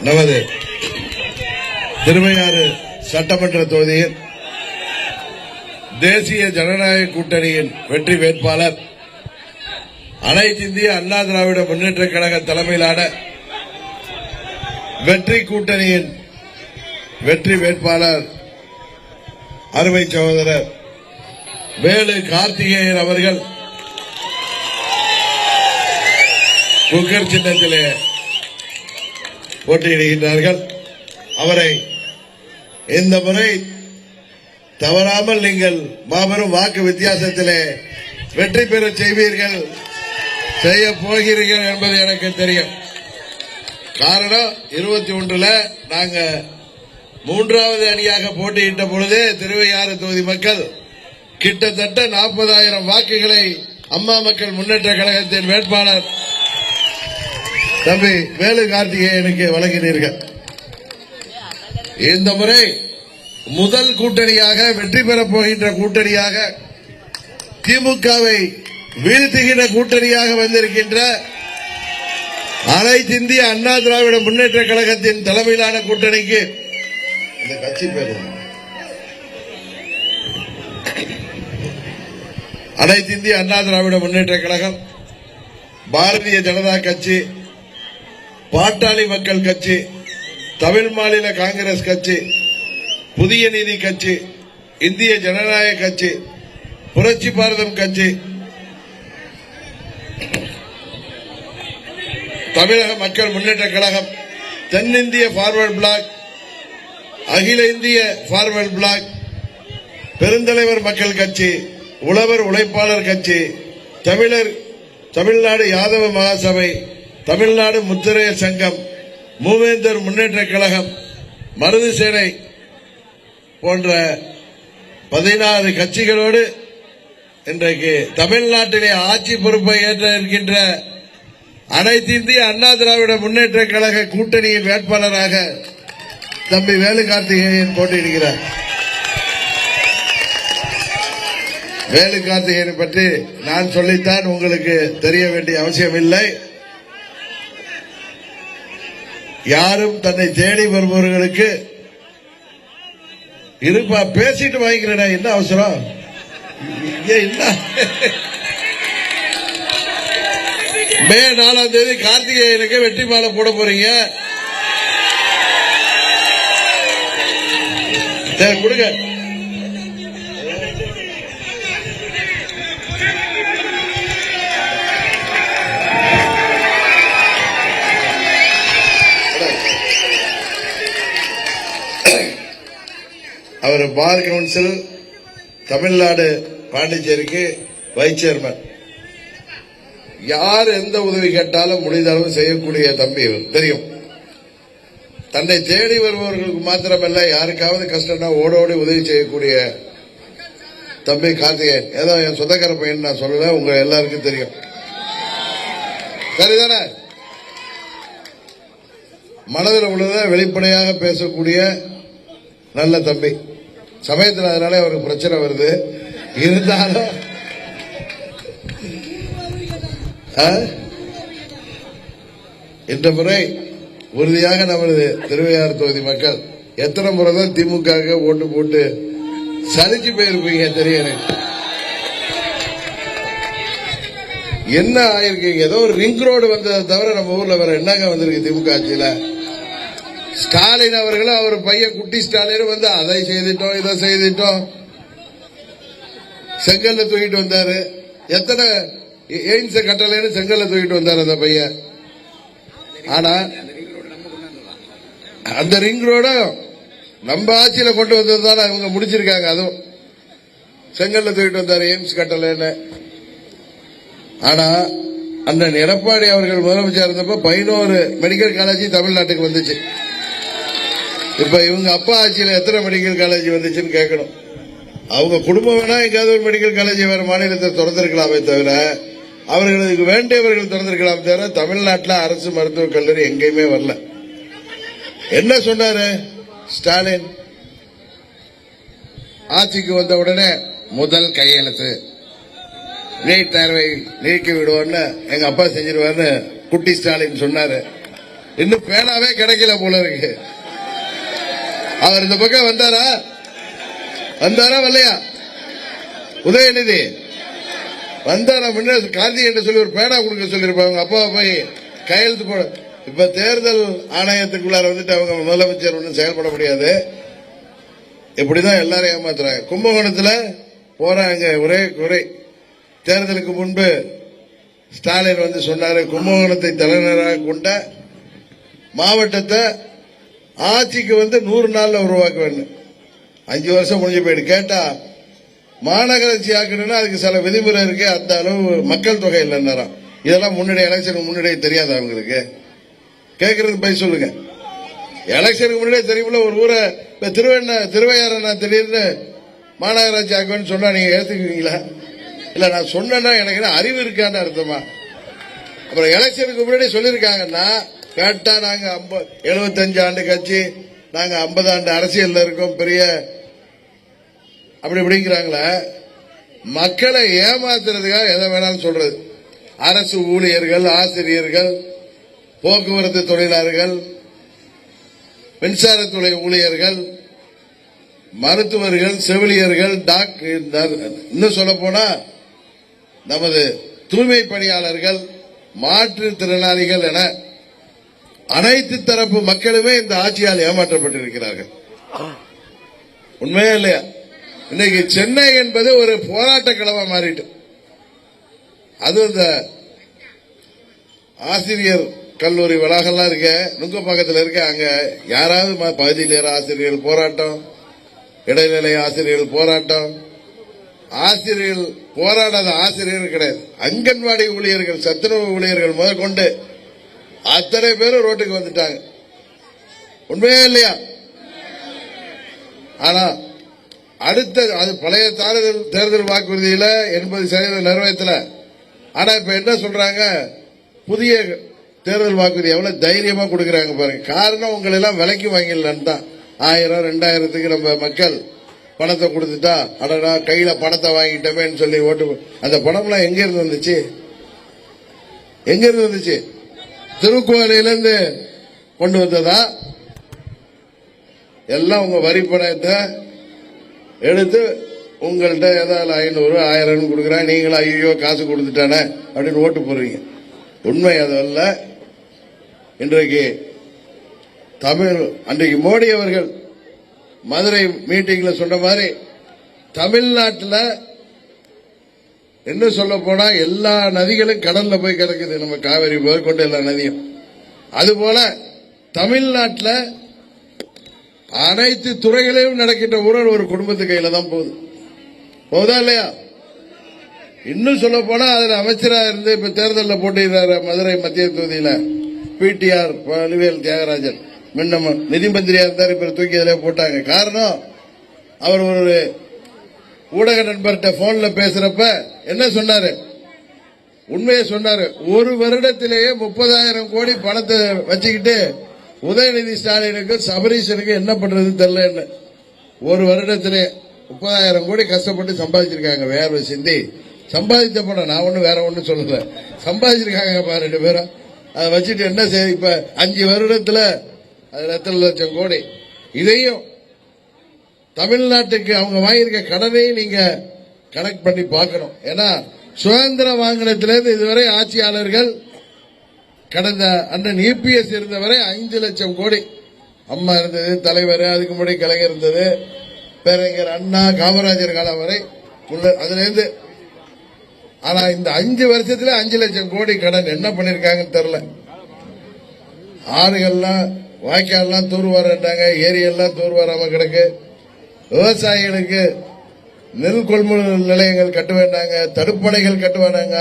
நமது திருவையாறு சட்டமன்ற தொகுதியில் தேசிய ஜனநாயக கூட்டணியின் வெற்றி வேட்பாளர் அனைத்து இந்திய அண்ணா திராவிட முன்னேற்ற கழக தலைமையிலான வெற்றி கூட்டணியின் வெற்றி வேட்பாளர் அருமை சகோதரர் வேலு கார்த்திகேயன் அவர்கள் குக்கர் சின்னத்திலே போட்டியிடுகின்றார்கள். அவரை இந்த முறை தவறாமல் நீங்கள் மாபெரும் வாக்கு வித்தியாசத்திலே வெற்றி பெற செய்வீர்கள், செய்ய போகிறீர்கள் என்பது எனக்கு தெரியும். காரணம் 21ல் நாங்க மூன்றாவது அணியாக போட்டியிட்ட பொழுது திருவையாறு தொகுதி மக்கள் கிட்டத்தட்ட 40,000 வாக்குகளை அம்மா மக்கள் முன்னேற்ற கழகத்தின் வேட்பாளர் தம்பி வேலு கார்த்திகேயனுக்கு வழங்கினீர்கள். இந்த முறை முதல் கூட்டணியாக வெற்றி பெறப் போகின்ற கூட்டணியாக திமுகவை வீழ்த்துகின்ற கூட்டணியாக வந்திருக்கின்ற அனைத்து இந்திய அண்ணா திராவிட முன்னேற்ற கழகத்தின் தலைமையிலான கூட்டணிக்கு இந்த கட்சி பேர் அனைத்து இந்திய அண்ணா திராவிட முன்னேற்ற கழகம், பாரதிய ஜனதா கட்சி, பாட்டாளி மக்கள் கட்சி, தமிழ் மாநில காங்கிரஸ் கட்சி, புதிய நீதி கட்சி, இந்திய ஜனநாயக கட்சி, புரட்சி பாரதம் கட்சி, தமிழக மக்கள் முன்னேற்ற கழகம், தென்னிந்திய பார்வர்ட் பிளாக், அகில இந்திய பார்வர்ட் பிளாக், பெருந்தலைவர் மக்கள் கட்சி, உழவர் உழைப்பாளர் கட்சி, தமிழ்நாடு யாதவ மகாசபை, தமிழ்நாடு முத்திரையர் சங்கம், மூவேந்தர் முன்னேற்ற கழகம், மருது சேனை போன்ற 16 கட்சிகளோடு இன்றைக்கு தமிழ்நாட்டிலே ஆட்சி பொறுப்பை ஏற்ற இருக்கின்ற அனைத்து இந்திய அண்ணா திராவிட முன்னேற்ற கழக கூட்டணியின் வேட்பாளராக தம்பி வேலு கார்த்திகேயன் போட்டியிடுகிறார். வேலு கார்த்திகேயனை பற்றி நான் சொல்லித்தான் உங்களுக்கு தெரிய வேண்டிய அவசியம் இல்லை. யாரும் தன்னை தேடி வருபவர்களுக்கு இருப்பா பேசிட்டு வாங்கிக்கிறேன், என்ன அவசரம்? மே 4ஆம் தேதி கார்த்திகேயனுக்கு வெற்றி மாலை போட போறீங்க, கொடுங்க. அவர் பார் கவுன்சில் தமிழ்நாடு பாண்டிச்சேரிக்கு வைஸ் சேர்மன். யார் எந்த உதவி கேட்டாலும் முடிந்த அளவு செய்யக்கூடிய தம்பி தெரியும். தன்னை தேடி வருபவர்களுக்கு மாத்திரமல்ல, யாருக்காவது கஷ்டம்னா ஓடோடி உதவி செய்யக்கூடிய தம்பி கார்த்திகேயன். ஏதோ என் சொந்தக்கார பையன் நான் சொல்லல, உங்க எல்லாருக்கும் தெரியும். சரிதானே? மனதில் உள்ளதை வெளிப்படையாக பேசக்கூடிய நல்ல தம்பி. சமயத்தில் அதனால அவருக்கு பிரச்சனை வருது. இருந்தாலும் இந்த முறை உறுதியாக நமது திருவையாறு தொகுதி மக்கள் எத்தனை முறை தான் திமுக ஓட்டு போட்டு சலிச்சு போயிருப்பீங்க தெரியும். என்ன ஆயிருக்கீங்க? ஏதோ ஒரு ரிங் ரோடு வந்ததை தவிர நம்ம ஊர்ல வேற என்னங்க வந்திருக்கு திமுக ஆட்சியில? ஸ்டாலின் அவர்களும் அவர் பையன் குட்டி ஸ்டாலின் வந்து அதை செய்துட்டோம் இதை செய்துட்டோம், செங்கல்ல தூக்கிட்டு வந்தாரு. எத்தனை எய்ம்ஸ் கட்டலைன்னு செங்கல்ல தூக்கிட்டு வந்தாரு அந்த பையன். ஆனா அந்த ரிங் ரோடும் நம்ம ஆட்சியில கொண்டு வந்ததுதானே அவங்க முடிச்சிருக்காங்க. அதுவும் செங்கல்ல தூக்கிட்டு வந்தாரு எய்ம்ஸ் கட்டலைன்னு. ஆனா அண்ணன் எடப்பாடி அவர்கள் முதலமைச்சர் இருந்தப்ப 11 மெடிக்கல் காலேஜ் தமிழ்நாட்டுக்கு வந்துச்சு. இப்ப இவங்க அப்பா ஆட்சியில் எத்தனை மெடிக்கல் காலேஜ் வந்துச்சுன்னு கேட்கணும். அவங்க குடும்பம் வேணா எங்காவது ஒரு மெடிக்கல் காலேஜ் வேற மாநிலத்தை திறந்திருக்கலாமே தவிர, அவர்களுக்கு வேண்டியவர்கள் திறந்திருக்கலாம் தவிர தமிழ்நாட்டில் அரசு மருத்துவக் கல்லூரி எங்கேயுமே வரல. என்ன சொன்னாரு ஸ்டாலின்? ஆட்சிக்கு வந்த உடனே முதல் கையெழுத்து நீட் தேர்வை நீக்கி விடுவோன்னு எங்க அப்பா செஞ்சிருவாருன்னு குட்டி ஸ்டாலின் சொன்னாரு. இன்னும் பேனாவே கிடைக்கல போல இருக்கு. அவர் இந்த பக்கம் வந்தாரா வரலையா? உதயநிதி வந்தாரா? முன்ன கார்த்திகை சொல்லி ஒரு பேனா கொடுக்க சொல்லிருப்பாங்க. அப்பா போய் கையெழுத்து போட. இப்ப தேர்தல் ஆணையத்துக்குள்ளார வந்துட்டு அவங்க முதலமைச்சர் ஒன்றும் செயல்பட முடியாது. இப்படிதான் எல்லாரும் ஏமாத்துறாங்க. கும்பகோணத்தில் போறாங்க. ஒரே குறை, தேர்தலுக்கு முன்பு ஸ்டாலின் வந்து சொன்னாரு, கும்பகோணத்தை தலைநகராக கொண்ட மாவட்டத்தை ஆட்சிக்கு வந்து 100 நாள்ல உருவாக்க வேண்டும். 5 வருஷம் முடிஞ்சு போயிடு. கேட்டா மாநகராட்சி ஆக்கணும்னா அதுக்கு சில விதிமுறை இருக்கு, அந்த அளவு மக்கள் தொகை இல்லைன்னா. இதெல்லாம் முன்னாடி எலெக்ஷனுக்கு முன்னாடியே தெரியாது அவங்களுக்கு. கேட்கறது போய் சொல்லுங்க. எலெக்ஷனுக்கு முன்னாடியே தெரியுமில்ல. ஒரு ஊரை திருவையாறு திடீர்னு மாநகராட்சி ஆக்குவேன்னு சொன்னா நீங்க ஏத்துக்குவீங்களா? இல்ல நான் சொன்னா எனக்கு அறிவு இருக்கான்னு அர்த்தமா? அப்புறம் எலெக்ஷனுக்கு முன்னாடி சொல்லிருக்காங்கன்னா கேட்டா நாங்க 75 ஆண்டு கட்சி, நாங்க 50 ஆண்டு அரசியல் இருக்கோம், பெரிய அப்படி இப்படிங்கிறாங்களே. மக்களை ஏமாத்துறதுக்காக எதை வேணாலும் சொல்றது. அரசு ஊழியர்கள், ஆசிரியர்கள், போக்குவரத்து தொழிலாளர்கள், மின்சாரத்துறை ஊழியர்கள், மருத்துவர்கள், செவிலியர்கள், டாக்டர், இன்னும் சொல்ல போனா நமது தூய்மை பணியாளர்கள், மாற்றுத்திறனாளிகள் என அனைத்து தரப்பு மக்களுமே இந்த ஆட்சியால் ஏமாற்றப்பட்டிருக்கிறார்கள். உண்மையா இல்லையா? இன்னைக்கு சென்னை என்பது ஒரு போராட்ட களமா மாறிட்டு. அது இந்த ஆசிரியர் கல்லூரி வளாகம்லாம் இருக்க, நுங்கப்பாக்கத்தில் இருக்க, அங்க யாராவது பகுதி நேர ஆசிரியர்கள் போராட்டம், இடைநிலை ஆசிரியர்கள் போராட்டம். ஆசிரியர்கள் போராடாத ஆசிரியர்கள் கிடையாது. அங்கன்வாடி ஊழியர்கள், சத்துணவு ஊழியர்கள் முதற்கொண்டு அத்தனை பேரும் ரோட்டுக்கு வந்துட்டாங்க. உண்மையா இல்லையா? ஆனா அடுத்த அது பழைய தேர்தல் வாக்குறுதியில 80% நிறைவேற்றல. ஆனா இப்ப என்ன சொல்றாங்க, புதிய தேர்தல் வாக்குறுதி எவ்வளவு தைரியமா கொடுக்கறாங்க பாருங்க. காரணம் உங்களை எல்லாம் விலைக்கு வாங்கிடலான்னு தான். 1000 2000க்கு நம்ம மக்கள் பணத்தை கொடுத்துட்டா, அடடா கையில பணத்தை வாங்கிட்டோமேன்னு சொல்லி ஓட்டு. அந்த பணம்லாம் எங்க இருந்து வந்துச்சு? எங்க இருந்து வந்துச்சு? திருக்கோயிலிருந்து கொண்டு வந்ததா? எல்லாம் உங்க வரி பணத்தை எடுத்து உங்கள்கிட்ட ஏதாவது 500 1000 கொடுக்குறேன், நீங்களும் ஐயோ காசு கொடுத்துட்டானே அப்படின்னு ஓட்டு போடுறீங்க. உண்மை அதல்ல. இன்றைக்கு அன்றைக்கு மோடி அவர்கள் மதுரை மீட்டிங்ல சொன்ன மாதிரி தமிழ்நாட்டில் என்ன சொல்ல போனா எல்லா நதிகளும் கடல்ல போய் கிடக்குது. நம்ம காவிரி முதற்கொண்டு எல்லா நதியும். அதுபோல தமிழ்நாட்டில் அனைத்து துறைகளையும் நடக்கின்ற ஊழல் ஒரு குடும்பத்து கையில தான் போகுதா இல்லையா? இன்னும் சொல்ல போனா அதுல அமைச்சராக இருந்து இப்ப தேர்தலில் போட்டியிடுறாரு மதுரை மத்திய தொகுதியில பிடிஆர் பழுவேல் தியாகராஜன். முன்ன நிதி மந்திரியா இருந்தார், இப்ப தூக்கி அதிலே போட்டாங்க. காரணம், அவர் ஒரு ஊடக நண்பர்கிட்ட போன்ல பேசுறப்ப என்ன சொன்னாரு? உண்மையை சொன்னாரு. ஒரு வருடத்திலேயே 30,000 கோடி பணத்தை வச்சுக்கிட்டு உதயநிதி ஸ்டாலினுக்கு சபரீசனுக்கு என்ன பண்றது தெரியல. ஒரு வருடத்திலே 30,000 கோடி கஷ்டப்பட்டு சம்பாதிச்சிருக்காங்க. வேர்வை சிந்தி சம்பாதித்த பணம். நான் ஒண்ணு வேற ஒண்ணு சொல்லல, சம்பாதிச்சிருக்காங்க பாரு 2 பேரும். அதை வச்சுட்டு என்ன செய்ய? இப்ப 5 வருடத்துல அதுல எத்தனை லட்சம் கோடி. இதையும் தமிழ்நாட்டுக்கு அவங்க வாங்கியிருக்க கடனையும் நீங்க கனெக்ட் பண்ணி பார்க்கணும். ஏன்னா சுதந்திரம் வாங்கினத்திலிருந்து இதுவரை ஆட்சியாளர்கள் கடந்த அண்ணன் இபிஎஸ் இருந்தவரை 5 லட்சம் கோடி. அம்மா இருந்தது, தலைவர், அதுக்கு முன்னாடி கலைஞர் இருந்தது, பேரறிஞர் அண்ணா, காமராஜர் காலம் வரை அதுல இருந்து. ஆனா இந்த 5 வருஷத்துல 5 லட்சம் கோடி கடன் என்ன பண்ணிருக்காங்கன்னு தெரியல. ஆறுகள்லாம் வாய்க்கால்லாம் தூர்வாரட்டாங்க, ஏரியெல்லாம் தூர்வாராம கிடக்கு. விவசாயிகளுக்கு நெல் கொள்முதல் நிலையங்கள் கட்ட வேண்டாங்க, தடுப்பணைகள் கட்ட வேண்டாங்க.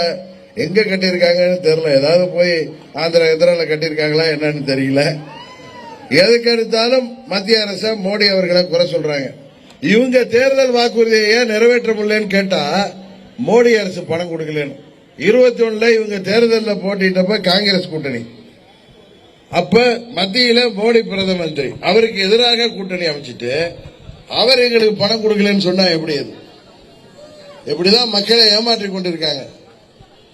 எங்க கட்டியிருக்காங்கன்னு தெரியல. ஏதாவது போய் ஆந்திரா கட்டியிருக்காங்களா என்னன்னு தெரியல. எதுக்கு எடுத்தாலும் மத்திய அரசு மோடி அவர்களை குறை சொல்றாங்க. இவங்க தேர்தல் வாக்குறுதியை ஏன் நிறைவேற்ற முடியலன்னு கேட்டா மோடி அரசு பணம் கொடுக்கலன்னு. 21 இவங்க தேர்தலில் போட்டிட்டப்ப காங்கிரஸ் கூட்டணி, அப்ப மத்தியில மோடி பிரதம மந்திரி, அவருக்கு எதிராக கூட்டணி அமைச்சிட்டு அவர் எங்களுக்கு பணம் கொடுக்கலன்னு சொன்னா எப்படி? அது எப்படிதான் மக்களை ஏமாற்றிக் கொண்டிருக்காங்க.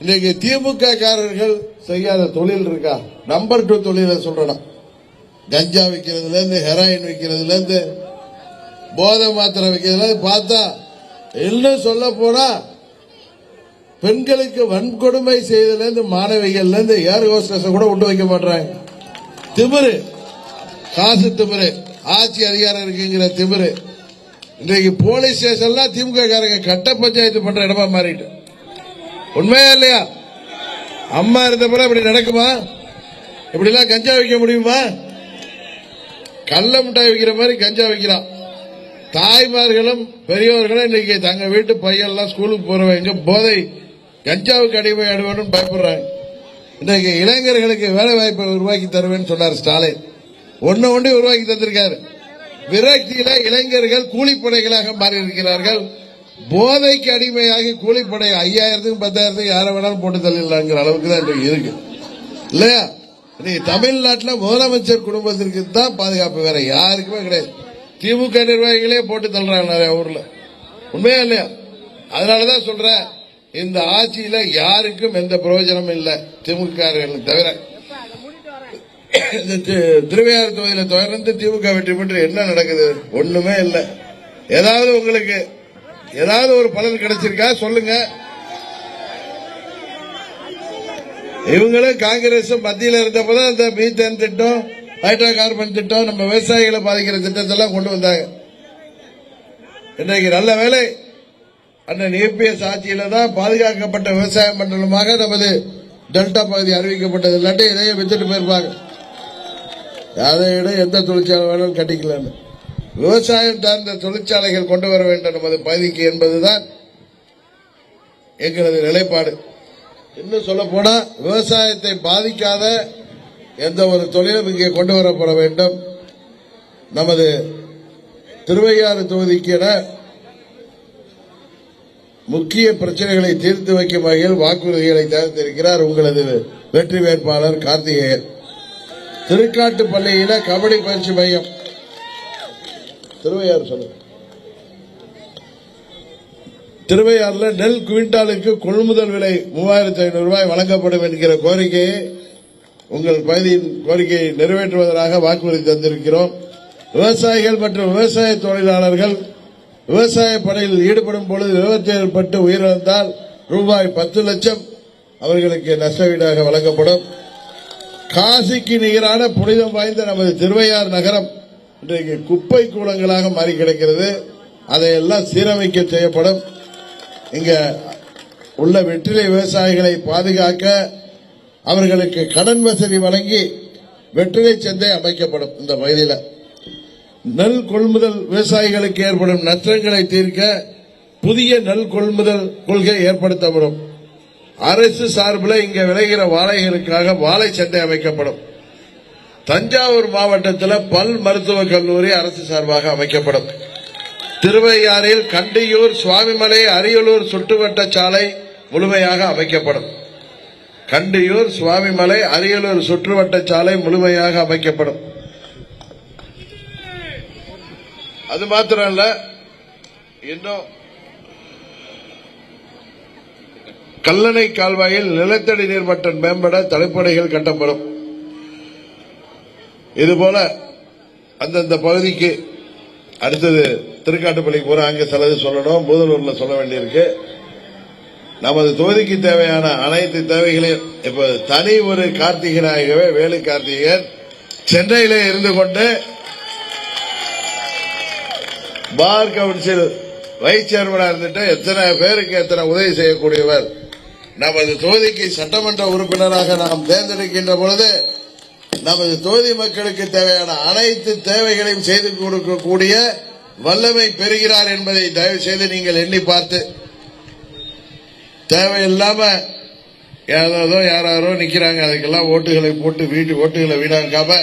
இன்னைக்கு திமுக காரர்கள் செய்யாத தொழில் இருக்கா? நம்பர் 2 தொழிலை சொல்றேன். கஞ்சா விற்கிறதுல இருந்து, ஹெராயின் விற்கிறதுல இருந்து, போதை மாத்திரை விற்கிறதுல இருந்து பார்த்தா இன்னும் சொல்ல போனா பெண்களுக்கு வன்கொடுமை செய்ததுல இருந்து, மாணவிகள்ல இருந்து ஏர் ஹோஸ்டஸ் கூட விட்டு வைக்க மாட்டாங்க. திமிரு, காசு திமிரு, ஆட்சி அதிகாரம் இருக்குங்கிற திமிரு. இன்றைக்கு போலீஸ் ஸ்டேஷன்லாம் திமுக காரங்க கட்ட பஞ்சாயத்து பண்ற இடமா மாறிட்டு. உண்மையா இல்லையா? அம்மா இருந்தப்ப இப்படி நடக்குமா? இப்படி எல்லாம் கஞ்சா வைக்க முடியுமா? கள்ள மிட்டாய் வைக்கிற மாதிரி கஞ்சா வைக்கிறான். தாய்மார்களும் பெரியவர்களும் இன்னைக்கு தங்க வீட்டு பையன்லாம் ஸ்கூலுக்கு போறவங்க போதை கஞ்சாவுக்கு அடிமை ஆடுவேன்னு பயப்படுறாங்க. இன்றைக்கு இளைஞர்களுக்கு வேலை வாய்ப்பை உருவாக்கி தருவேன்னு சொன்னார் ஸ்டாலின். ஒன்னு உருவாக்கி தந்திருக்காரு. விரக்தியில இளைஞர்கள் கூலிப்படைகளாக மாறி இருக்கிறார்கள். போதைக்கு அடிமையாகி கூலிப்படை 5000க்கும் 10,000க்கும் யாரை வேணாலும் போட்டு தள்ளிடலாங்கிற அளவுக்கு தான் இன்றைக்கு இருக்கு இல்லையா? இன்னைக்கு தமிழ்நாட்டில் முதலமைச்சர் குடும்பத்திற்கு தான் பாதுகாப்பு, வேற யாருக்குமே கிடையாது. திமுக நிர்வாகிகளே போட்டு தள்ளுறாங்க நிறைய ஊர்ல. உண்மையா இல்லையா? அதனாலதான் சொல்றேன், இந்த ஆட்சியில யாருக்கும் எந்த பிரயோஜனமும் இல்லை திமுக தவிர. திருவையாறு தொகுதியில் தொடர்ந்து திமுக வெற்றி பெற்று என்ன நடக்குது? ஒண்ணுமே இல்லை. ஏதாவது உங்களுக்கு ஏதாவது ஒரு பலன் கிடைச்சிருக்கா சொல்லுங்க. இவங்களும் காங்கிரஸ் மத்தியில் இருந்தப்பதான் இந்த மீத்தேன் திட்டம், ஹைட்ரோ கார்பன் திட்டம், நம்ம விவசாயிகளை பாதிக்கிற திட்டத்தெல்லாம் கொண்டு வந்தாங்க. இன்றைக்கு நல்ல வேலை அண்ணன் இபிஎஸ் ஆட்சியில தான் பாதுகாக்கப்பட்ட விவசாய மண்டலமாக நமது டெல்டா பகுதி அறிவிக்கப்பட்டது. இல்லாட்டி இதையே வித்துட்டு போயிருப்பாங்க. அதை விட எந்த தொழிற்சாலை வேணாலும் கட்டிக்கலான்னு. விவசாயம் சார்ந்த தொழிற்சாலைகள் கொண்டு வர வேண்டும் நமது பகுதிக்கு என்பதுதான் எங்களது நிலைப்பாடு. இன்னும் சொல்ல போனா விவசாயத்தை பாதிக்காத எந்த ஒரு தொழிலும் இங்கே கொண்டு வரப்பட வேண்டும். நமது திருவையாறு தொகுதிக்கு என முக்கிய பிரச்சனைகளை தீர்த்து வைக்கும் வகையில் வாக்குறுதிகளை தயாரித்திருக்கிறார் உங்களது வெற்றி வேட்பாளர் கார்த்திகேயன். திருக்காட்டுப்பள்ளியில கபடி பயிற்சி மையம், திருவையாறு சொல்லுங்க. திருவையாறுல நெல் குவிண்டாலுக்கு கொள்முதல் விலை 3500 ரூபாய் வழங்கப்படும் என்கிற கோரிக்கையை, உங்கள் பகுதியின் கோரிக்கையை நிறைவேற்றுவதற்காக வாக்குறுதி தந்திருக்கிறோம். விவசாயிகள் மற்றும் விவசாய தொழிலாளர்கள் விவசாய பணியில் ஈடுபடும் பொழுது விபத்து ஏற்பட்டு உயிரிழந்தால் ரூபாய் 10 லட்சம் அவர்களுக்கு நஷ்டஈடாக வழங்கப்படும். காசிக்கு நிகரான புனிதம் வாய்ந்த நமது திருவையாறு நகரம் இன்றைக்கு குப்பை கூலங்களாக மாறி கிடக்கிறது. அதையெல்லாம் சீரமைக்க செய்யப்படும். இங்க உள்ள வெற்றிலை விவசாயிகளை பாதுகாக்க அவர்களுக்கு கடன் வசதி வழங்கி வெற்றிலை சந்தை அமைக்கப்படும். இந்த பகுதியில் நெல் கொள்முதல் விவசாயிகளுக்கு ஏற்படும் நஷ்டங்களை தீர்க்க புதிய நெல் கொள்முதல் கொள்கை ஏற்படுத்தப்படும். அரசு சார்பில் இங்க விளைகிற வாழைகளுக்காக வாழை சந்தை அமைக்கப்படும். தஞ்சாவூர் மாவட்டத்தில் பல் மருத்துவக் கல்லூரி அரசு சார்பாக அமைக்கப்படும். திருவையாறில் கண்டியூர், சுவாமிமலை, அரியலூர் சுற்றுவட்ட சாலை முழுமையாக அமைக்கப்படும். கண்டியூர், சுவாமிமலை, அரியலூர் சுற்றுவட்ட சாலை முழுமையாக அமைக்கப்படும். அது மாத்திரமல்ல, இன்னும் கல்லணை கால்வாயில் நிலத்தடி நீர்மட்டம் மேம்பட தடுப்பணைகள் கட்டப்படும். இதுபோல அந்தந்த பகுதிக்கு அடுத்தது திருக்காட்டுப்பள்ளிக்கு போற அங்கே சிலது சொல்லணும், பூதலூர்ல சொல்ல வேண்டியிருக்கு. நமது தொகுதிக்கு தேவையான அனைத்து தேவைகளையும் இப்ப தனி ஒரு கார்த்திகனாகவே வேலு கார்த்திகேயன் சென்னையிலே இருந்து கொண்டு பார் கவுன்சில் வைஸ் சேர்மனா இருந்துட்டு எத்தனை பேருக்கு எத்தனை உதவி செய்யக்கூடியவர். நமது தொகுதிக்கு சட்டமன்ற உறுப்பினராக நாம் தேர்ந்தெடுக்கின்ற பொழுது நமது தொகுதி மக்களுக்கு தேவையான அனைத்து தேவைகளையும் செய்து கொடுக்கக்கூடிய வல்லமை பெறுகிறார் என்பதை தயவு செய்து நீங்கள் எண்ணி பார்த்து, தேவையில்லாம யாரோ நிக்கிறாங்க, அதுக்கெல்லாம் ஓட்டுகளை போட்டு வீட்டு ஓட்டுகளை வீணாக்காம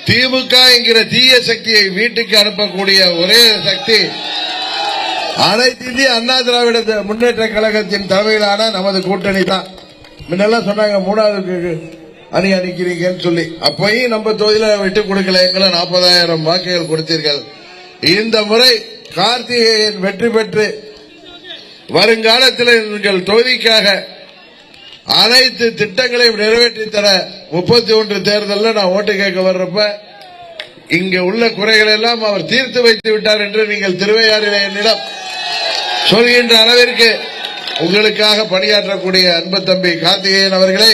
திமுக என்கிற தீய சக்தியை வீட்டுக்கு அனுப்பக்கூடிய ஒரே சக்தி அனைத்து இந்திய அண்ணா திராவிட முன்னேற்ற கழகத்தின் தலைமையிலான நமது கூட்டணி தான். முன்னெல்லாம் சொன்னாங்க 3வது அணி அணிக்கிறீங்கன்னு சொல்லி, அப்பயும் நம்ம தொகுதியில விட்டு கொடுக்கல. எங்களை 40,000 வாக்குகள் கொடுத்தீர்கள். இந்த முறை கார்த்திகேயன் வெற்றி பெற்று வருங்காலத்தில் எங்கள் தொகுதிக்காக அனைத்து திட்டங்களையும் நிறைவேற்றி தர 31 தேர்தலில் நான் ஓட்டு கேட்க வர்றப்ப இங்க உள்ள குறைகள் எல்லாம் அவர் தீர்த்து வைத்து விட்டார் என்று நீங்கள் திருவையாறிலே என்னிடம் சொல்கின்ற அளவிற்கு உங்களுக்காக பணியாற்றக்கூடிய அன்பு தம்பி கார்த்திகேயன் அவர்களை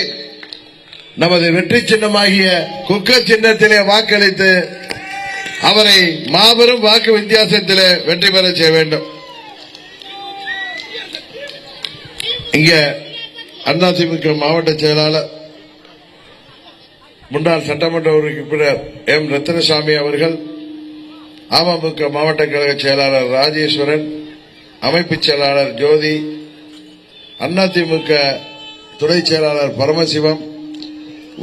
நமது வெற்றி சின்னமாகிய குக்கர் சின்னத்திலே வாக்களித்து அவரை மாபெரும் வாக்கு வித்தியாசத்திலே வெற்றி பெற செய்ய வேண்டும். இங்க அதிமுக மாவட்ட செயலாளர் முன்னாள் சட்டமன்ற உறுப்பினர் எம் ரத்தினசாமி அவர்கள், அமமுக மாவட்ட கழக செயலாளர் ராஜேஸ்வரன், அமைப்பு செயலாளர் ஜோதி, அதிமுக துணை செயலாளர் பரமசிவம்,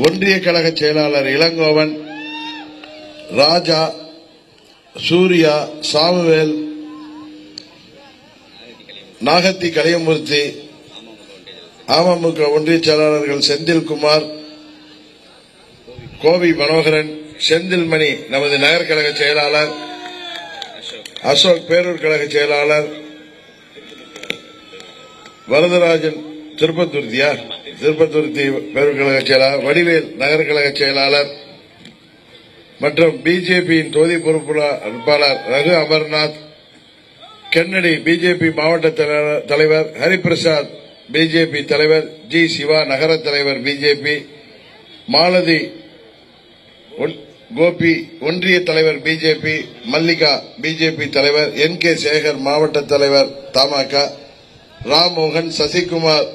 ஒன்றிய கழக செயலாளர் இளங்கோவன், ராஜா, சூர்யா, சாமுவேல், நாகத்தி கலியமூர்த்தி, அமமுக ஒன்றிய செயலாளர்கள் செந்தில்குமார், கோவி மனோகரன், செந்தில்மணி நமது நகர் கழக செயலாளர், அசோக் பேரூர் கழக செயலாளர், வரதராஜன் திருப்பத்துர்த்தி பேரூர் கழக செயலாளர், வடிவேல் நகர் கழக செயலாளர் மற்றும் பிஜேபியின் தொகுதி பொறுப்பாளர் ரகு அமர்நாத், கென்னடி பிஜேபி மாவட்ட தலைவர், ஹரிபிரசாத் பிஜேபி தலைவர், ஜி சிவா நகர தலைவர் பிஜேபி, மாலதி கோபி ஒன்றிய தலைவர் பிஜேபி, மல்லிகா பிஜேபி தலைவர், என் கே சேகர் மாவட்ட தலைவர் தமாக, ராம்மோகன், சசிகுமார்,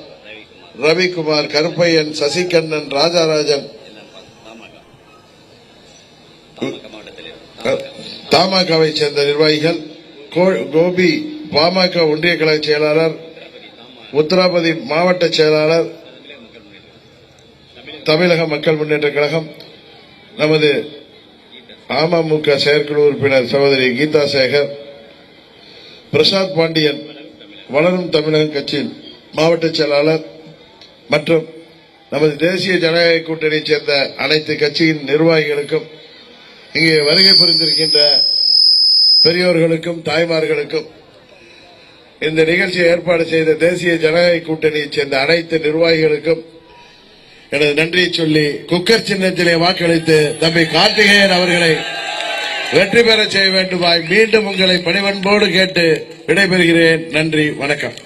ரவிக்குமார், கருப்பையன், சசிகண்ணன், ராஜாராஜன் தமாகவை சேர்ந்த நிர்வாகிகள், கோபி பாமக ஒன்றிய கழக செயலாளர், உத்தராபதி மாவட்ட செயலாளர், தமிழக மக்கள் முன்னேற்ற கழகம், நமது அமமுக செயற்குழு உறுப்பினர் சகோதரி கீதா சேகர், பிரசாத் பாண்டியன் வளரும் தமிழகம் கட்சியின் மாவட்ட செயலாளர் மற்றும் நமது தேசிய ஜனநாயக கூட்டணியைச் சேர்ந்த அனைத்து கட்சியின் நிர்வாகிகளுக்கும், இங்கே வருகை புரிந்திருக்கின்ற பெரியோர்களுக்கும் தாய்மார்களுக்கும், இந்த நிகழ்ச்சியை ஏற்பாடு செய்த தேசிய ஜனநாயக கூட்டணியைச் சேர்ந்த அனைத்து நிர்வாகிகளுக்கும் எனது நன்றியை சொல்லி குக்கர் சின்னத்திலே வாக்களித்து தம்பி கார்த்திகேயன் அவர்களை வெற்றி பெற செய்ய வேண்டுமாய் மீண்டும் உங்களை பணிவன்போடு கேட்டு விடைபெறுகிறேன். நன்றி, வணக்கம்.